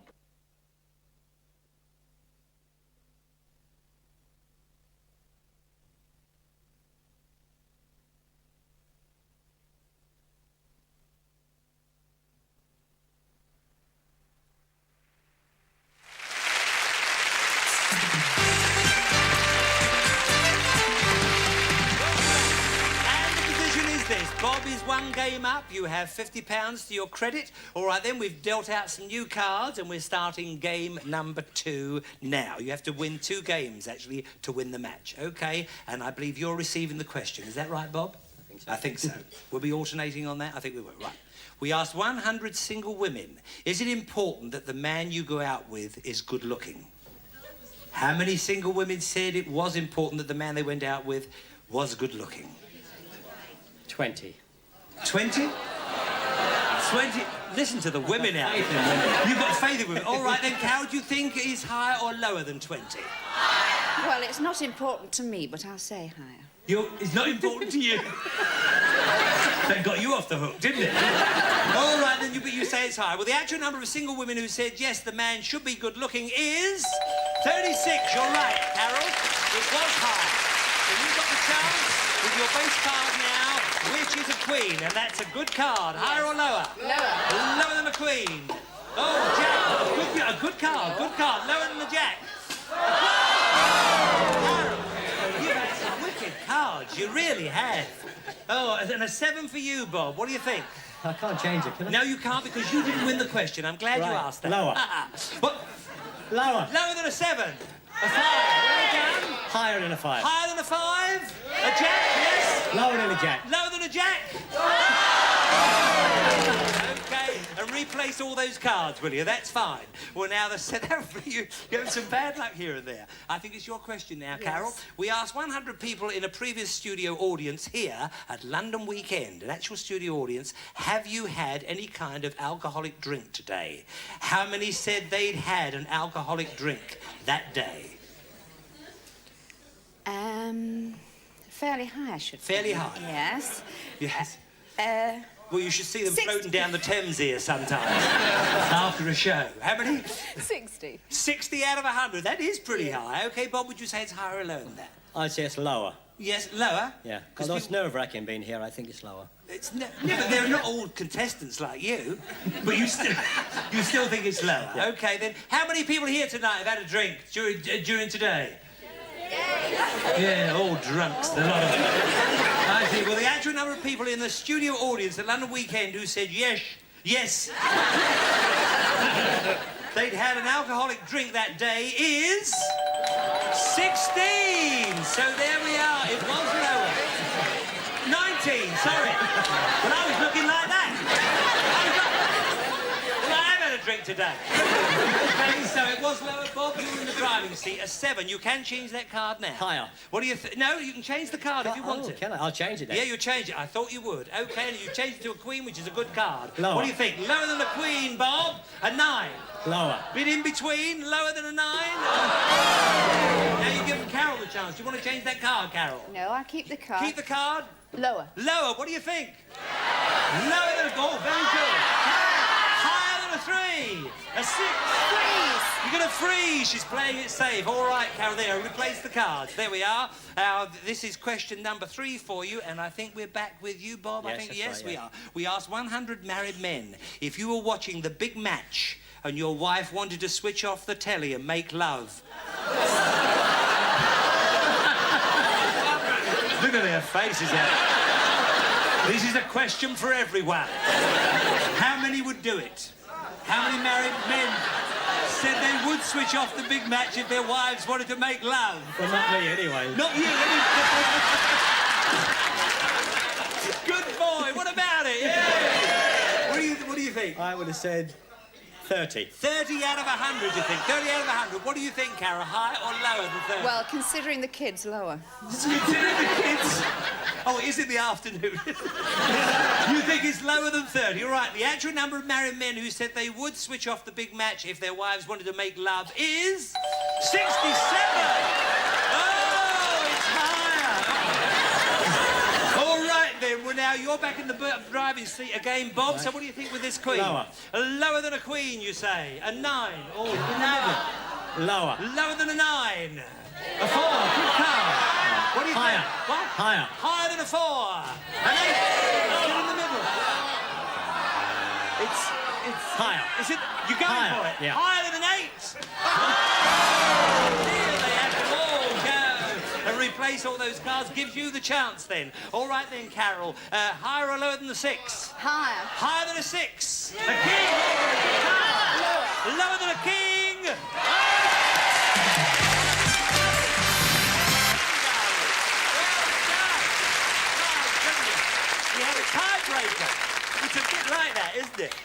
Speaker 8: Bob is one game up. You have £50 to your credit. All right, then, we've dealt out some new cards, and we're starting game number 2 now. You have to win 2 games, actually, to win the match. OK, and I believe you're receiving the question. Is that right, Bob? I think so. We'll be alternating on that? I think we will. Right. We asked 100 single women, is it important that the man you go out with is good-looking? How many single women said it was important that the man they went out with was good-looking?
Speaker 6: 20.
Speaker 8: 20? 20? Listen to the women out there. You've got faith in women. All right, then, Carol, do you think it is higher or lower than 20?
Speaker 9: Well, it's not important to me, but I'll say higher.
Speaker 8: It's not important to you. That got you off the hook, didn't it? All right, then, but you say it's high. Well, the actual number of single women who said, yes, the man should be good-looking is 36. You're right, Carol. It was high. So you've got the chance with your base card now, which is a queen, and that's a good card. Higher or lower?
Speaker 9: Lower.
Speaker 8: Lower than a queen. Oh, Jack. A good card. Good card. Lower than the Jack. Carol, you've had some wicked cards. You really have. Oh, and a 7 for you, Bob. What do you think?
Speaker 6: I can't change it, can I?
Speaker 8: No, you can't, because you didn't win the question. I'm glad you asked that.
Speaker 6: Lower.
Speaker 8: What?
Speaker 6: Lower.
Speaker 8: Lower than a 7. A 5. Well done.
Speaker 6: Higher than a 5.
Speaker 8: Higher than a 5. A Jack, yes.
Speaker 6: Lower than a Jack.
Speaker 8: Lower than a Jack. OK, and replace all those cards, will you? That's fine. Well, now, you have some bad luck here and there. I think it's your question now, Carol. We asked 100 people in a previous studio audience here at London Weekend, an actual studio audience, have you had any kind of alcoholic drink today? How many said they'd had an alcoholic drink that day?
Speaker 9: Fairly high, I should
Speaker 8: Fairly
Speaker 9: think.
Speaker 8: high?
Speaker 9: Yes.
Speaker 8: Yes.
Speaker 9: Uh,
Speaker 8: Well, you should see them
Speaker 9: 60.
Speaker 8: floating down the Thames here sometimes after a show. How many?
Speaker 9: 60.
Speaker 8: 60 out of 100. That is pretty high. OK, Bob, would you say it's higher or lower than that?
Speaker 6: I'd say it's lower.
Speaker 8: Yes, lower?
Speaker 6: Yeah. Although it's nerve-wracking being here, I think it's lower.
Speaker 8: It's no, but they're not all contestants like you. But you still think it's lower.
Speaker 6: Yeah.
Speaker 8: OK, then. How many people here tonight have had a drink during today? Yeah, all drunks, a lot of them. I see. Well, the actual number of people in the studio audience at London Weekend who said yes, they'd had an alcoholic drink that day is 16. So there we are. It was lower. 19, sorry. Well, I was looking like that. Well, I have had a drink today. Okay, so it was lower. Bob, you were in the driving seat. A 7. You can change that card now.
Speaker 6: Higher.
Speaker 8: What do you think? No, you can change the card if you want to.
Speaker 6: Can I? I'll change it then.
Speaker 8: Yeah, you change it. I thought you would. OK, and you changed it to a queen, which is a good card.
Speaker 6: Lower.
Speaker 8: What do you think? Lower than a queen, Bob? A 9.
Speaker 6: Lower.
Speaker 8: Bit in between, lower than a 9. Now you give Carol the chance. Do you want to change that card, Carol?
Speaker 9: No, I'll keep the card.
Speaker 8: Keep the card.
Speaker 9: Lower.
Speaker 8: Lower. What do you think? Lower than a goal. Very good. Higher than a 3. A 6.
Speaker 9: Freeze.
Speaker 8: You're going to freeze. She's playing it safe. All right, Carol, there. Replace the cards. There we are. This is question number 3 for you, and I think we're back with you, Bob.
Speaker 6: Yes,
Speaker 8: I think,
Speaker 6: that's
Speaker 8: yes,
Speaker 6: right,
Speaker 8: we
Speaker 6: yeah.
Speaker 8: are. We asked 100 married men if you were watching the big match and your wife wanted to switch off the telly and make love. Look at their faces there. This is a question for everyone. How many would do it? How many married men said they would switch off the big match if their wives wanted to make love?
Speaker 6: Well, not me anyway.
Speaker 8: Not you. Good boy. What about it? Yeah. What do you think?
Speaker 6: I would have said 30.
Speaker 8: 30 out of 100, you think? 30 out of 100. What do you think, Cara? Higher or lower than 30?
Speaker 9: Well, considering the kids, lower.
Speaker 8: Considering the kids... Oh, it is in the afternoon. You think it's lower than 30? You're right. The actual number of married men who said they would switch off the big match if their wives wanted to make love is 67. Oh, it's higher. All right, then. Well, now you're back in the driving seat again, Bob. So what do you think with this queen?
Speaker 6: Lower.
Speaker 8: Lower than a queen, you say? A 9. Oh, no.
Speaker 6: Lower.
Speaker 8: Lower than a 9. A 4. Good card. What do you
Speaker 6: Higher.
Speaker 8: think? What?
Speaker 6: Higher.
Speaker 8: Higher than a 4. An 8. Get in the middle. It's
Speaker 6: higher.
Speaker 8: Is it? You're going
Speaker 6: Higher,
Speaker 8: for it?
Speaker 6: yeah.
Speaker 8: Higher than an 8. Oh, dear, they have to all go and replace all those cards gives you the chance then. All right then, Carol. Higher or lower than the 6?
Speaker 9: Higher.
Speaker 8: Higher than a 6. A king. Lower than a king. We have a tiebreaker. It's a bit like that, isn't it?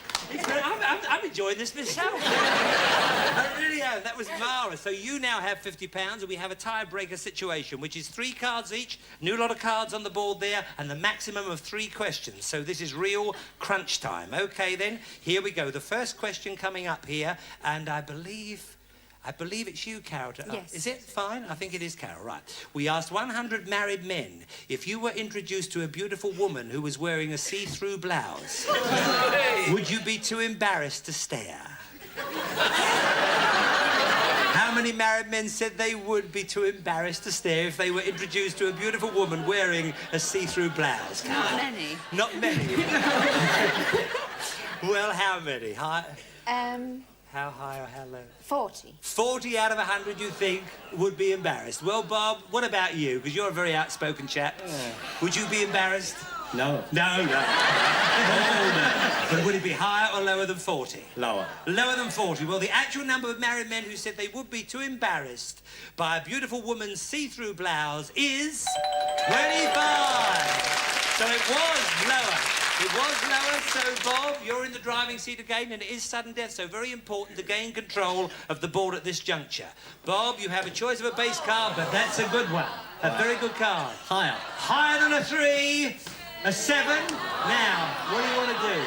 Speaker 8: I'm enjoying this myself. I really am. That was marvellous. So you now have £50 and we have a tiebreaker situation, which is 3 cards each, new lot of cards on the board there, and the maximum of 3 questions. So this is real crunch time. OK, then, here we go. The first question coming up here, and I believe it's you, Carol.
Speaker 9: Yes.
Speaker 8: Is it? Fine. I think it is, Carol. Right. We asked 100 married men if you were introduced to a beautiful woman who was wearing a see-through blouse, would you be too embarrassed to stare? How many married men said they would be too embarrassed to stare if they were introduced to a beautiful woman wearing a see-through blouse?
Speaker 9: Not many.
Speaker 8: Not many. Well, how many? How high or how low?
Speaker 9: 40.
Speaker 8: 40 out of 100 you think would be embarrassed. Well, Bob, what about you? Because you're a very outspoken chap. Would you be embarrassed?
Speaker 6: No.
Speaker 8: No, no. Oh, no. But would it be higher or lower than 40?
Speaker 6: Lower.
Speaker 8: Lower than 40. Well, the actual number of married men who said they would be too embarrassed by a beautiful woman's see-through blouse is 25. So it was lower. It was lower, so Bob, you're in the driving seat again, and it is sudden death, so very important to gain control of the board at this juncture. Bob, you have a choice of a base card, but that's a good one. A very good card.
Speaker 6: Higher.
Speaker 8: Higher than a 3, a 7. Now, what do you want to do?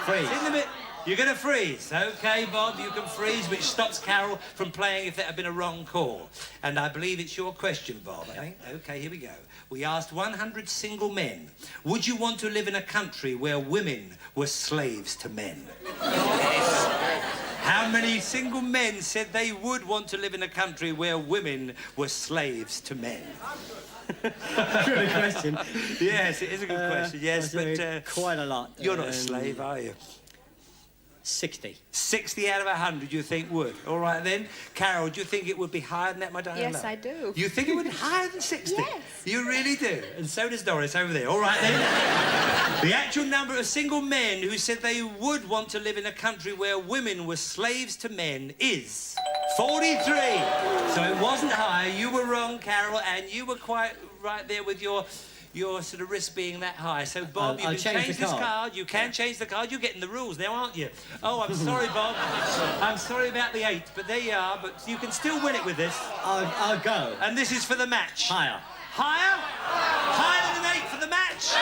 Speaker 6: Freeze.
Speaker 8: In the mid. You're going to freeze. OK, Bob, you can freeze, which stops Carol from playing if that had been a wrong call. And I believe it's your question, Bob, I think. OK, here we go. We asked 100 single men, would you want to live in a country where women were slaves to men? Yes. How many single men said they would want to live in a country where women were slaves to men?
Speaker 6: Good question.
Speaker 8: Yes, it is a good question, yes, but...
Speaker 6: quite a lot.
Speaker 8: You're not a slave, are you?
Speaker 6: 60.
Speaker 8: 60 out of 100 you think would. All right, then. Carol, do you think it would be higher than that, my darling?
Speaker 9: Yes, I do.
Speaker 8: You think it would be higher than 60?
Speaker 9: Yes.
Speaker 8: You really do? And so does Doris over there. All right, then. The actual number of single men who said they would want to live in a country where women were slaves to men is 43. So it wasn't high. You were wrong, Carol, and you were quite right there with your sort of risk being that high. So, Bob, you can change this card. You can change the card. You're getting the rules now, aren't you? Oh, I'm sorry, Bob. I'm sorry about the 8, but there you are. But you can still win it with this.
Speaker 6: I'll go.
Speaker 8: And this is for the match.
Speaker 6: Higher.
Speaker 8: Higher? Higher than an 8 for the match.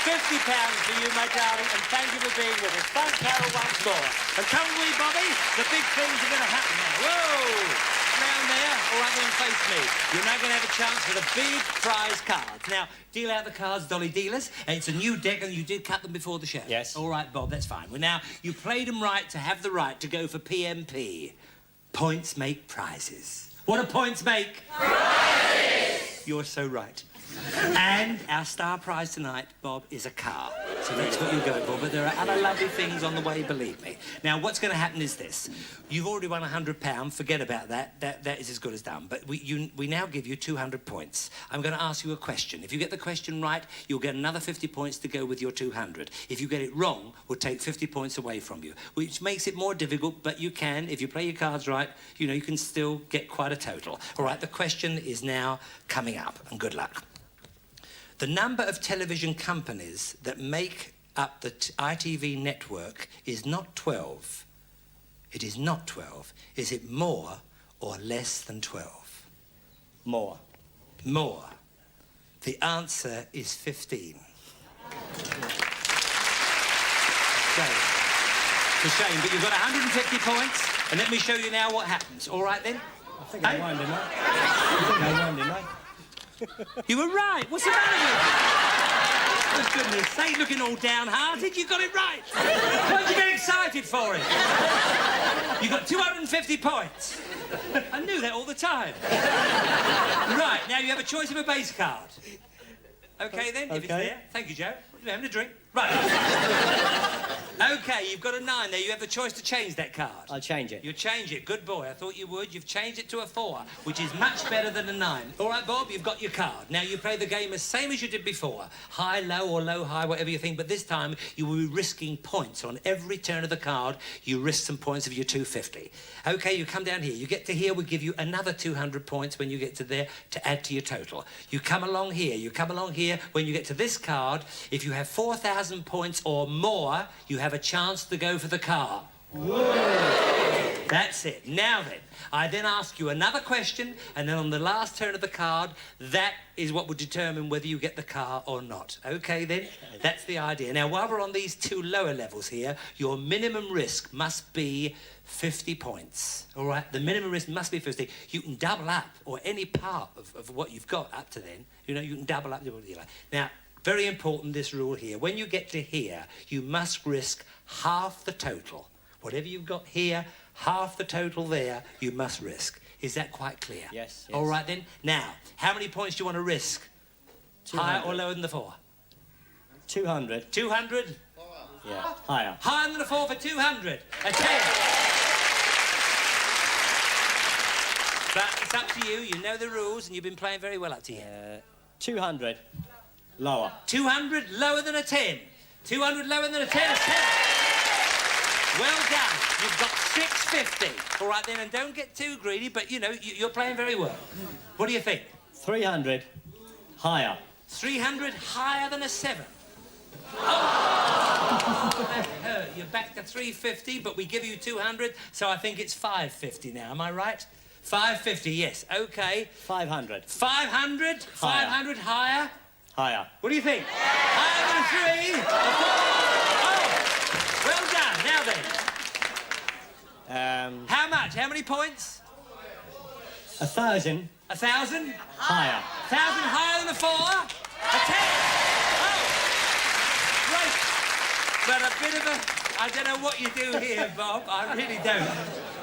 Speaker 8: £50 for you, my darling, and thank you for being with us. Thank Carol once more. And come with me, Bobby. The big things are going to happen now. Whoa! Round there. All right, then face me. You're now going to have a chance for the big prize cards. Now, deal out the cards, Dolly Dealers. It's a new deck, and you did cut them before the show.
Speaker 6: Yes.
Speaker 8: All right, Bob, that's fine. Well, now, you played them right to have the right to go for PMP. Points make prizes. What do points make? Prizes! You're so right. And our star prize tonight, Bob, is a car. So that's what you're going for. But there are other lovely things on the way, believe me. Now, what's going to happen is this. You've already won £100. Forget about that. That is as good as done. But we now give you 200 points. I'm going to ask you a question. If you get the question right, you'll get another 50 points to go with your 200. If you get it wrong, we'll take 50 points away from you, which makes it more difficult, but you can. If you play your cards right, you know, you can still get quite a total. All right, the question is now coming up, and good luck. The number of television companies that make up the ITV network is not 12. It is not 12. Is it more or less than 12?
Speaker 6: More.
Speaker 8: More. The answer is 15. Shame. It's a shame, but you've got 150 points, and let me show you now what happens. All right, then?
Speaker 6: I think I won, didn't I? I think I won, didn't I?
Speaker 8: You were right. What's the matter with you? For goodness sake, looking all downhearted. You got it right. Why did you get excited for it? You got 250 points. I knew that all the time. Right, now you have a choice of a base card. OK, then, if it's there. Thank you, Joe. You're having a drink. Right. OK, you've got a 9 there. You have the choice to change that card.
Speaker 6: I'll change it.
Speaker 8: You change it. Good boy. I thought you would. You've changed it to a 4, which is much better than a 9. All right, Bob, you've got your card. Now, you play the game the same as you did before. High, low, or low, high, whatever you think. But this time, you will be risking points. On every turn of the card, you risk some points of your 250. OK, you come down here. You get to here, we give you another 200 points when you get to there to add to your total. You come along here. You come along here. When you get to this card, if you have 4,000 points or more, you have a chance to go for the car. Whoa. That's it. Now then, I then ask you another question, and then on the last turn of the card, that is what will determine whether you get the car or not. OK, then? That's the idea. Now, while we're on these 2 lower levels here, your minimum risk must be 50 points. All right? The minimum risk must be 50. You can double up, or any part of what you've got up to then. You know, you can double up. Now, very important, this rule here. When you get to here, you must risk half the total. Whatever you've got here, half the total there, you must risk. Is that quite clear?
Speaker 6: Yes.
Speaker 8: All right, then. Now, how many points do you want to risk?
Speaker 6: 200.
Speaker 8: Higher or lower than the 4?
Speaker 6: 200.
Speaker 8: 200?
Speaker 6: Yeah, higher.
Speaker 8: Higher than the 4 for 200. A 10. But it's up to you. You know the rules, and you've been playing very well up to here.
Speaker 6: 200. Lower.
Speaker 8: 200 lower than a 10. 200 lower than a 10 is 10. Well done. You've got 650. All right, then, and don't get too greedy, but, you know, you're playing very well. What do you think?
Speaker 6: 300. Higher.
Speaker 8: 300 higher than a 7. Oh! That hurt. You're back to 350, but we give you 200, so I think it's 550 now. Am I right? 550, yes. OK.
Speaker 6: 500.
Speaker 8: 500?
Speaker 6: Higher.
Speaker 8: 500 higher?
Speaker 6: Higher.
Speaker 8: What do you think? Higher than 3? Oh! Well done. Now then. How much? How many points?
Speaker 6: 1,000.
Speaker 8: 1,000?
Speaker 6: Higher.
Speaker 8: 1,000 higher than a 4? A 10? Oh! Great. But a bit of a... I don't know what you do here, Bob. I really don't.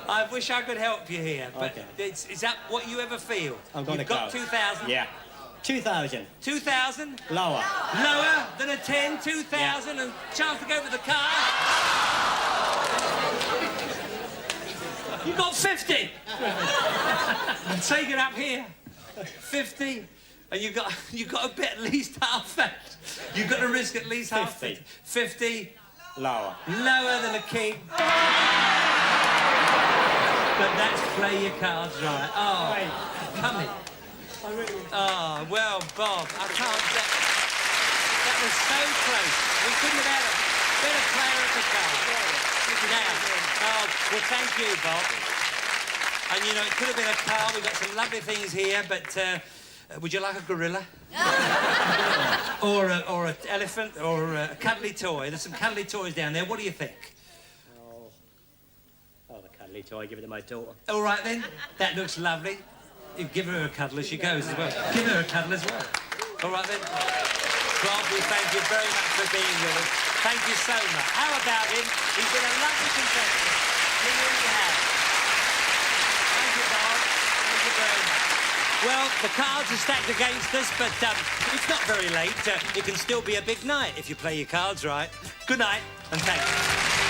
Speaker 8: I wish I could help you here. But is that what you ever feel?
Speaker 6: I'm going to
Speaker 8: go. You've got 2,000?
Speaker 6: Yeah. 2,000.
Speaker 8: 2,000?
Speaker 6: Lower.
Speaker 8: Lower than a 10, 2,000, and chance to go for the car? You got 50. Take it up here. 50. And you've got to bet at least half that. You've got to risk at least half
Speaker 6: 50.
Speaker 8: 50.
Speaker 6: Lower.
Speaker 8: Lower than a king. But that's play your cards right. Oh, come in. Oh, well, Bob, I can't... That was so close. We couldn't have had a better player at the card. Now, oh, well, thank you, Bob. And, you know, it could have been a car. We've got some lovely things here, but would you like a gorilla? or an elephant, or a cuddly toy? There's some cuddly toys down there. What do you think?
Speaker 6: Oh, the cuddly toy. Give it to my daughter.
Speaker 8: All right, then. That looks lovely. You give her a cuddle as she goes as well. Give her a cuddle as well. All right, then. Bob, we thank you very much for being with us. Thank you so much. How about him? He's been a lovely contestant. He really has. Thank you, Bob. Thank you very much. Well, the cards are stacked against us, but it's not very late. It can still be a big night if you play your cards right. Good night, and thanks.